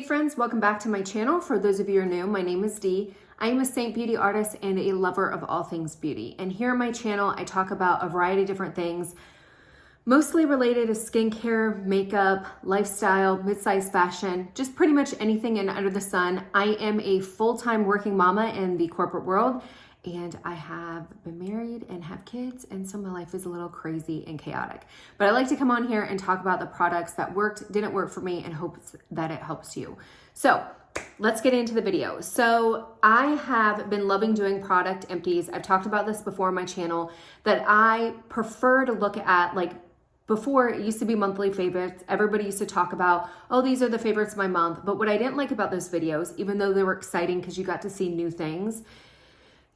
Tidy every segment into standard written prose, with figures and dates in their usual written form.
friends, welcome back to my channel. For those of you who are new, my name is Dee. I am a Saint beauty artist and a lover of all things beauty. And here on my channel, I talk about a variety of different things, mostly related to skincare, makeup, lifestyle, mid-size fashion, just pretty much anything in under the sun. I am a full-time working mama in the corporate world, and I have been married and have kids, and so my life is a little crazy and chaotic. But I like to come on here and talk about the products that worked, didn't work for me, and hope that it helps you. So let's get into the video. So I have been loving doing product empties. I've talked about this before on my channel, that I prefer to look at, like, before it used to be monthly favorites. Everybody used to talk about, oh, these are the favorites of my month. But what I didn't like about those videos, even though they were exciting because you got to see new things,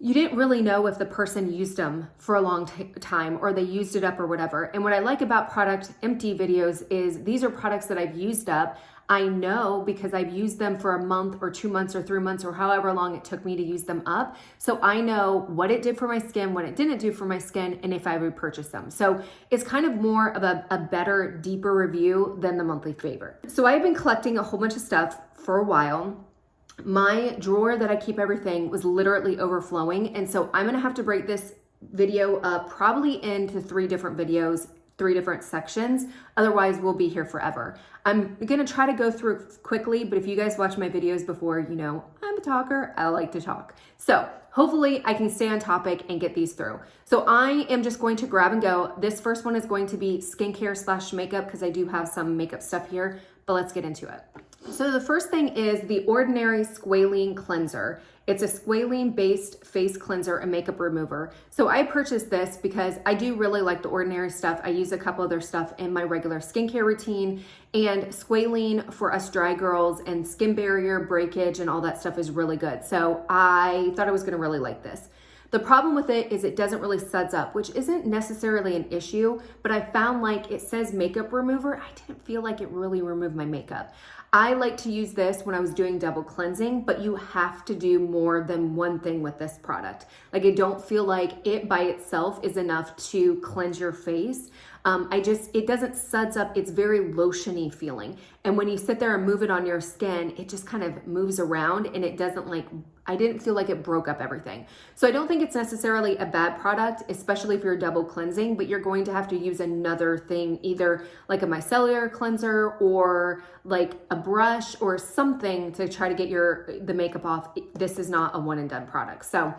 you didn't really know if the person used them for a long time or they used it up or whatever. And what I like about product empty videos is these are products that I've used up. I know because I've used them for a month or 2 months or 3 months or however long it took me to use them up. So I know what it did for my skin, what it didn't do for my skin, and if I would purchase them. So it's kind of more of a better, deeper review than the monthly favorite. So I've been collecting a whole bunch of stuff for a while. My drawer that I keep everything was literally overflowing. And so I'm gonna have to break this video up probably into 3 different videos, 3 different sections. Otherwise we'll be here forever. I'm gonna try to go through quickly, but if you guys watch my videos before, you know, I'm a talker, I like to talk. So hopefully I can stay on topic and get these through. So I am just going to grab and go. This first one is going to be skincare / makeup because I do have some makeup stuff here, but let's get into it. So the first thing is the Ordinary Squalene Cleanser. It's a squalene based face cleanser and makeup remover. So I purchased this because I do really like the Ordinary stuff. I use a couple other stuff in my regular skincare routine, and squalene for us dry girls and skin barrier breakage and all that stuff is really good. So I thought I was gonna really like this. The problem with it is it doesn't really suds up, which isn't necessarily an issue, but I found like it says makeup remover. I didn't feel like it really removed my makeup. I like to use this when I was doing double cleansing, but you have to do more than one thing with this product. Like, I don't feel like it by itself is enough to cleanse your face. It doesn't suds up. It's very lotiony feeling. And when you sit there and move it on your skin, it just kind of moves around and it doesn't I didn't feel like it broke up everything. So I don't think it's necessarily a bad product, especially if you're double cleansing, but you're going to have to use another thing, either like a micellar cleanser or like a brush or something to try to get the makeup off. This is not a one and done product. So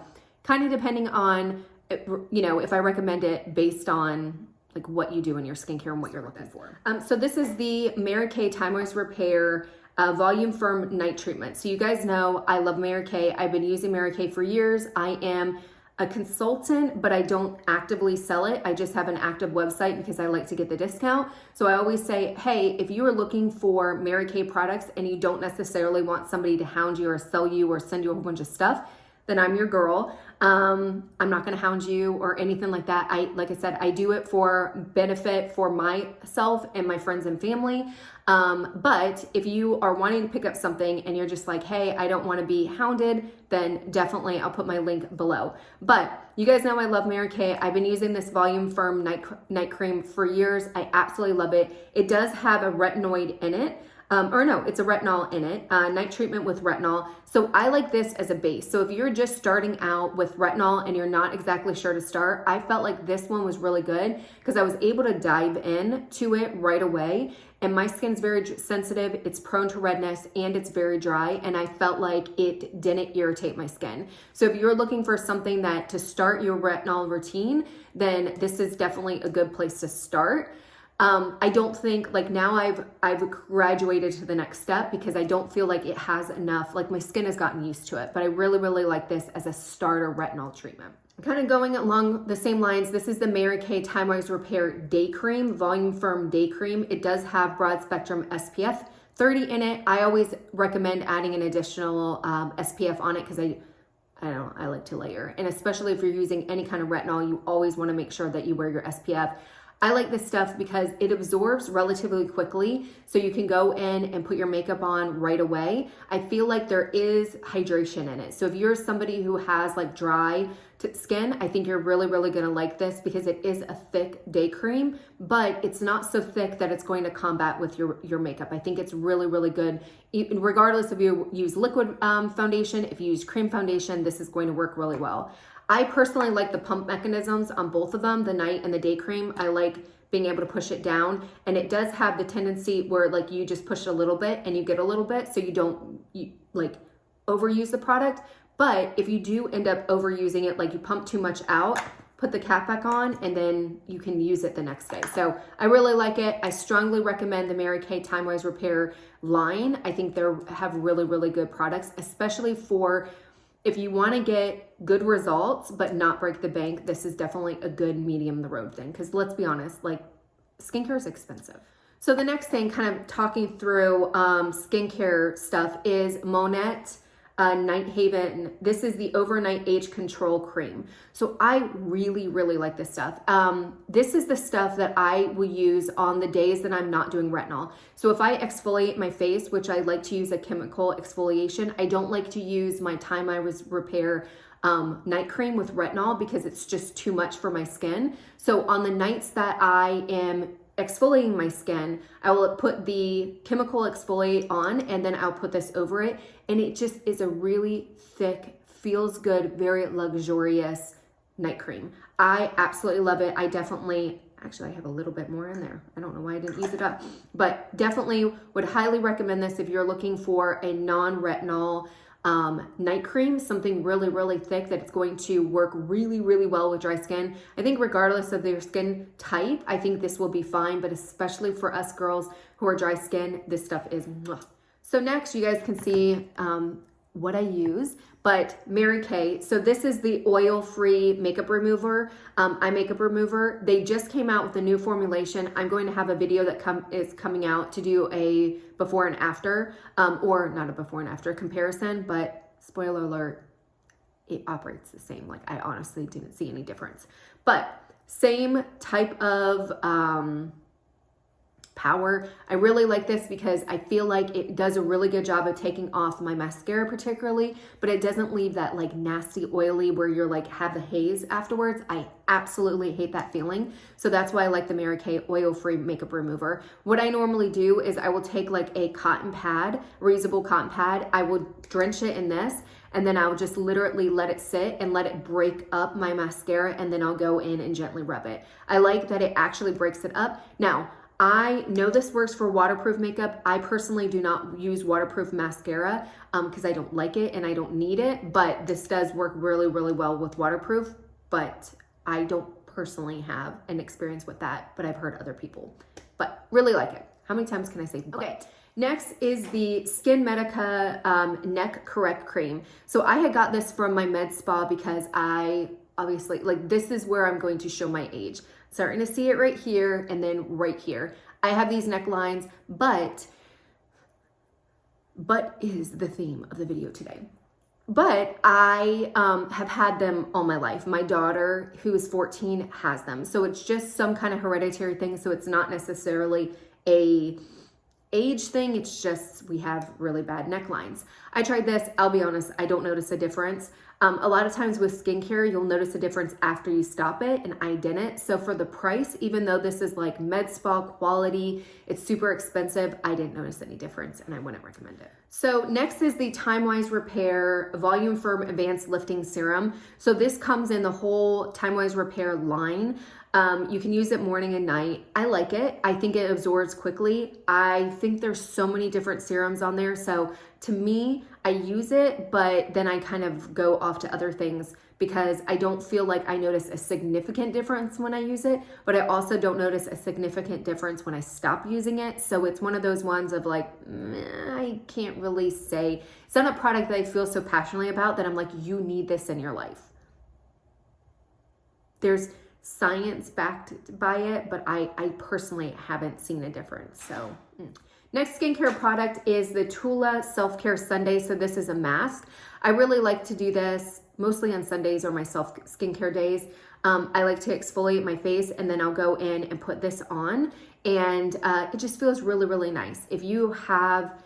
kind of depending on, you know, if I recommend it based on like what you do in your skincare and what you're looking for. So this is the Mary Kay TimeWise Repair Volume Firm Night Treatment. So you guys know I love Mary Kay. I've been using Mary Kay for years. I am a consultant, but I don't actively sell it. I just have an active website because I like to get the discount. So I always say, hey, if you are looking for Mary Kay products and you don't necessarily want somebody to hound you or sell you or send you a whole bunch of stuff, then I'm your girl. I'm not gonna hound you or anything like that. Like I said, I do it for benefit for myself and my friends and family. But if you are wanting to pick up something and you're just like, hey, I don't wanna be hounded, then definitely I'll put my link below. But you guys know I love Mary Kay. I've been using this Volume Firm night cream for years. I absolutely love it. It does have a retinoid in it. It's a retinol in it, night treatment with retinol. So I like this as a base. So if you're just starting out with retinol and you're not exactly sure to start, I felt like this one was really good because I was able to dive in to it right away. And my skin's very sensitive, it's prone to redness, and it's very dry. And I felt like it didn't irritate my skin. So if you're looking for something that to start your retinol routine, then this is definitely a good place to start. I don't think, like, now I've graduated to the next step because I don't feel like it has enough, like my skin has gotten used to it, but I really, really like this as a starter retinol treatment. Kind of going along the same lines, this is the Mary Kay TimeWise Repair Day Cream, Volume Firm Day Cream. It does have broad spectrum SPF 30 in it. I always recommend adding an additional SPF on it because I like to layer. And especially if you're using any kind of retinol, you always want to make sure that you wear your SPF. I like this stuff because it absorbs relatively quickly, so you can go in and put your makeup on right away. I feel like there is hydration in it. So if you're somebody who has like dry skin, I think you're really, really going to like this because it is a thick day cream, but it's not so thick that it's going to combat with your makeup. I think it's really, really good. Regardless if you use liquid foundation, if you use cream foundation, this is going to work really well. I personally like the pump mechanisms on both of them, the night and the day cream. I like being able to push it down, and it does have the tendency where like you just push it a little bit and you get a little bit, so you don't like overuse the product. But if you do end up overusing it, like you pump too much out, put the cap back on and then you can use it the next day. So I really like it. I strongly recommend the Mary Kay TimeWise Repair line. I think they have really, really good products, especially for if you want to get good results but not break the bank. This is definitely a good medium the road thing, because let's be honest, like skincare is expensive. So the next thing, kind of talking through skincare stuff, is Monat Night Haven. This is the overnight age control cream. So I really, really like this stuff. This is the stuff that I will use on the days that I'm not doing retinol. So if I exfoliate my face, which I like to use a chemical exfoliation, I don't like to use my TimeWise Repair night cream with retinol because it's just too much for my skin. So on the nights that I am exfoliating my skin, I will put the chemical exfoliate on and then I'll put this over it, and it just is a really thick, feels good, very luxurious night cream. I absolutely love it. I have a little bit more in there. I don't know why I didn't use it up, but definitely would highly recommend this if you're looking for a non-retinol night cream, something really, really thick that it's going to work really, really well with dry skin. I think regardless of their skin type, I think this will be fine, but especially for us girls who are dry skin, this stuff is mwah. So next, you guys can see what I use, but Mary Kay. So this is the oil-free makeup remover, eye makeup remover. They just came out with a new formulation. I'm going to have a video that is coming out to do a before and after, or not a before and after comparison, but spoiler alert, it operates the same. Like I honestly didn't see any difference, but same type of power. I really like this because I feel like it does a really good job of taking off my mascara particularly, but it doesn't leave that like nasty oily where you're like have the haze afterwards. I absolutely hate that feeling. So that's why I like the Mary Kay oil-free makeup remover. What I normally do is I will take like a cotton pad, reusable cotton pad. I will drench it in this, and then I'll just literally let it sit and let it break up my mascara, and then I'll go in and gently rub it. I like that it actually breaks it up. Now, I know this works for waterproof makeup. I personally do not use waterproof mascara because I don't like it and I don't need it, but this does work really, really well with waterproof, but I don't personally have an experience with that, but I've heard other people, but really like it. How many times can I say but? Okay. Next is the Skinmedica Neck Correct Cream. So I had got this from my med spa because I obviously, like this is where I'm going to show my age. Starting to see it right here and then right here. I have these necklines, but is the theme of the video today. But I have had them all my life. My daughter, who is 14, has them. So it's just some kind of hereditary thing. So it's not necessarily a age thing. It's just we have really bad necklines. I tried this. I'll be honest, I don't notice a difference. A lot of times with skincare, you'll notice a difference after you stop it, and I didn't. So for the price, even though this is like med spa quality, it's super expensive, I didn't notice any difference and I wouldn't recommend it. So next is the TimeWise Repair Volume Firm Advanced Lifting Serum. So this comes in the whole TimeWise Repair line. You can use it morning and night. I like it. I think it absorbs quickly. I think there's so many different serums on there. So to me, I use it, but then I kind of go off to other things because I don't feel like I notice a significant difference when I use it, but I also don't notice a significant difference when I stop using it. So it's one of those ones of like, I can't really say. It's not a product that I feel so passionately about that I'm like, you need this in your life. There's science backed by it, but I personally haven't seen a difference. So next skincare product is the Tula SelfCare Sunde. So this is a mask. I really like to do this mostly on Sundays or my skincare days. I like to exfoliate my face and then I'll go in and put this on, and it just feels really, really nice. If you have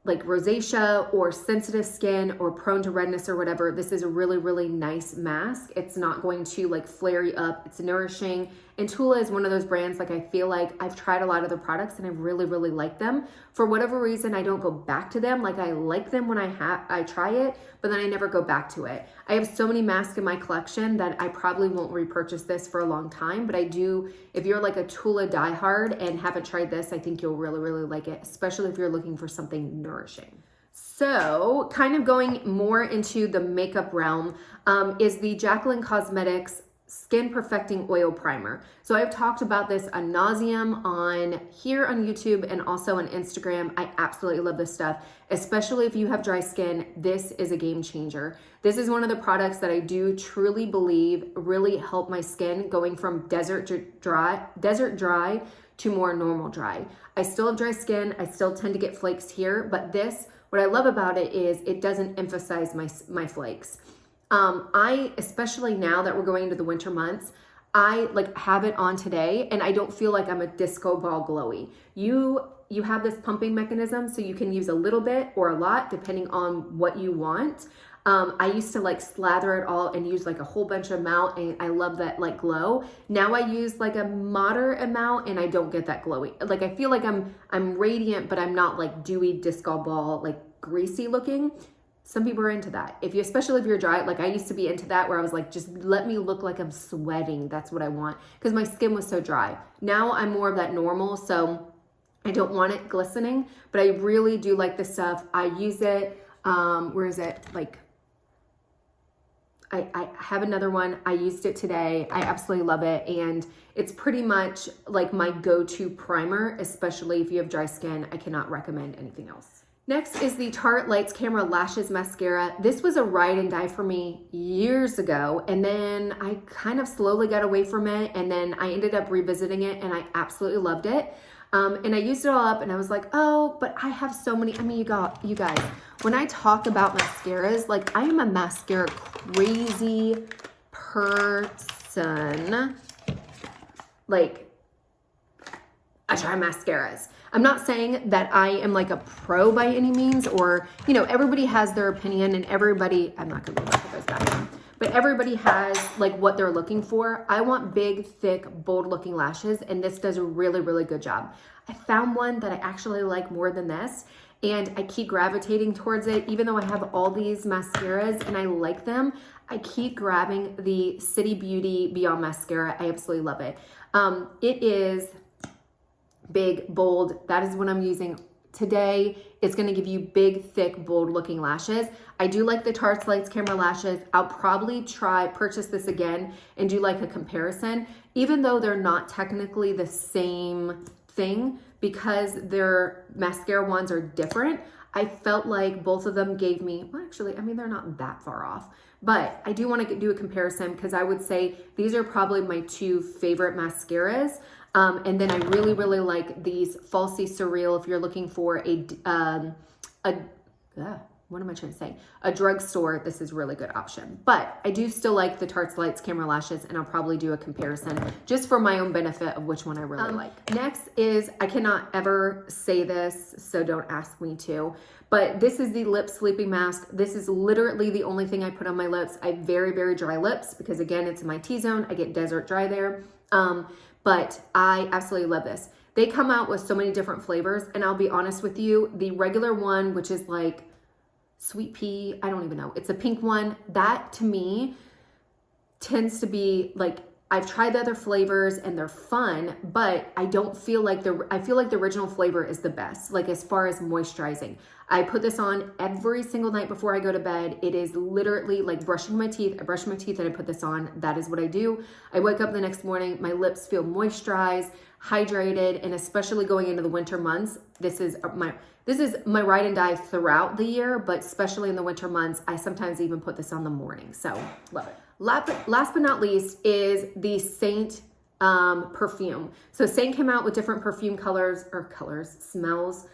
like rosacea or sensitive skin or prone to redness or whatever, this is a really, really nice mask. It's not going to like flare you up. It's nourishing. And Tula is one of those brands, like I feel like I've tried a lot of their products and I really, really like them. For whatever reason, I don't go back to them. Like I like them when I try it, but then I never go back to it. I have so many masks in my collection that I probably won't repurchase this for a long time, but I do, if you're like a Tula diehard and haven't tried this, I think you'll really, really like it, especially if you're looking for something nourishing. So kind of going more into the makeup realm is the Jaclyn Cosmetics Skin Perfecting Oil Primer. So I've talked about this ad nauseum on here on YouTube and also on Instagram. I absolutely love this stuff, especially if you have dry skin. This is a game changer. This is one of the products that I do truly believe really help my skin going from desert dry to more normal dry. I still have dry skin. I still tend to get flakes here, but this, what I love about it is it doesn't emphasize my flakes. I, especially now that we're going into the winter months, I like have it on today and I don't feel like I'm a disco ball glowy. You have this pumping mechanism, so you can use a little bit or a lot depending on what you want. I used to like slather it all and use like a whole bunch of amount, and I love that like glow. Now I use like a moderate amount and I don't get that glowy. Like I feel like I'm radiant, but I'm not like dewy disco ball, like greasy looking. Some people are into that. Especially if you're dry, like I used to be into that where I was like, just let me look like I'm sweating. That's what I want, because my skin was so dry. Now I'm more of that normal, so I don't want it glistening, but I really do like this stuff. I use it, where is it? Like, I have another one. I used it today. I absolutely love it. And it's pretty much like my go-to primer, especially if you have dry skin. I cannot recommend anything else. Next is the Tarte Lights Camera Lashes Mascara. This was a ride and die for me years ago, and then I kind of slowly got away from it, and then I ended up revisiting it, and I absolutely loved it. And I used it all up, and I was like, oh, but I have so many. I mean, you guys, when I talk about mascaras, like I am a mascara crazy person. Like, I try mascaras. I'm not saying that I am like a pro by any means, or, you know, everybody has their opinion and everybody, I'm not gonna put those back on, but everybody has like what they're looking for. I want big, thick, bold looking lashes, and this does a really, really good job. I found one that I actually like more than this, and I keep gravitating towards it. Even though I have all these mascaras and I like them, I keep grabbing the City Beauty Beyond Mascara. I absolutely love it. It is big, bold. That is what I'm using today. It's going to give you big, thick, bold looking lashes. I do like the Tarte Lights Camera Lashes. I'll probably purchase this again and do like a comparison, even though they're not technically the same thing, because their mascara ones are different. I felt like both of them gave me, well, actually, I mean, they're not that far off, but I do want to do a comparison, because I would say these are probably my two favorite mascaras. And then I really, really like these Falsies Surreal if you're looking for what am I trying to say? A drugstore. This is a really good option. But I do still like the Tarte Lights Camera Lashes, and I'll probably do a comparison just for my own benefit of which one I really like. Next is, I cannot ever say this, so don't ask me to, but this is the Lip Sleeping Mask. This is literally the only thing I put on my lips. I have very, very dry lips because, again, it's in my T-zone. I get desert dry there. But I absolutely love this. They come out with so many different flavors, and I'll be honest with you, the regular one, which is like sweet pea, I don't even know, it's a pink one, that to me tends to be like, I've tried the other flavors and they're fun, but I don't feel like I feel like the original flavor is the best, like as far as moisturizing. I put this on every single night before I go to bed. It is literally like brushing my teeth. I brush my teeth and I put this on. That is what I do. I wake up the next morning, my lips feel moisturized, hydrated, and especially going into the winter months, this is my ride and die throughout the year, but especially in the winter months, I sometimes even put this on the morning. So love it. Last but not least is the Saint perfume. So Saint came out with different perfume smells.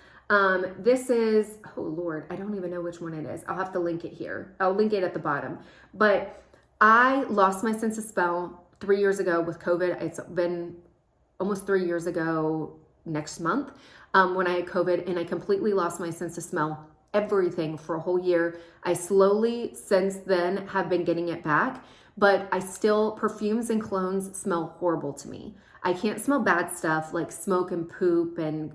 This is, oh Lord, I don't even know which one it is. I'll have to link it here. I'll link it at the bottom. But I lost my sense of smell 3 years ago with COVID. It's been almost 3 years ago next month when I had COVID, and I completely lost my sense of smell, everything, for a whole year. I slowly since then have been getting it back, but I still, perfumes and colognes smell horrible to me. I can't smell bad stuff like smoke and poop and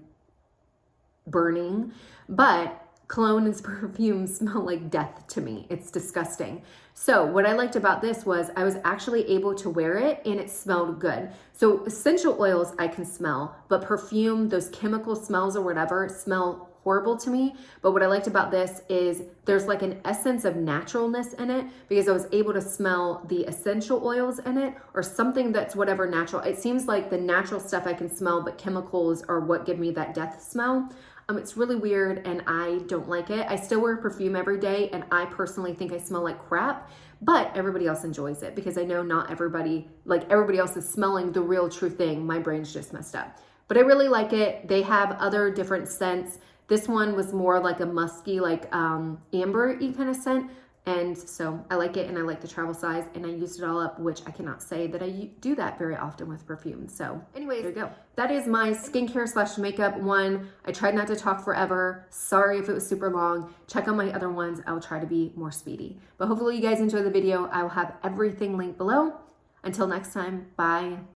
burning, but cologne and perfume smell like death to me. It's disgusting. So what I liked about this was I was actually able to wear it and it smelled good. So essential oils I can smell, but perfume, those chemical smells or whatever, smell horrible to me. But what I liked about this is there's like an essence of naturalness in it, because I was able to smell the essential oils in it, or something that's whatever natural. It seems like the natural stuff I can smell, but chemicals are what give me that death smell. It's really weird and I don't like it. I still wear perfume every day and I personally think I smell like crap, but everybody else enjoys it because I know not everybody, like everybody else is smelling the real true thing. My brain's just messed up. But I really like it. They have other different scents. This one was more like a musky, like amber-y kind of scent. And so I like it, and I like the travel size, and I used it all up, which I cannot say that I do that very often with perfume. So anyways, there you go. That is my skincare / makeup one. I tried not to talk forever. Sorry if it was super long. Check out my other ones. I will try to be more speedy. But hopefully you guys enjoy the video. I will have everything linked below. Until next time, bye.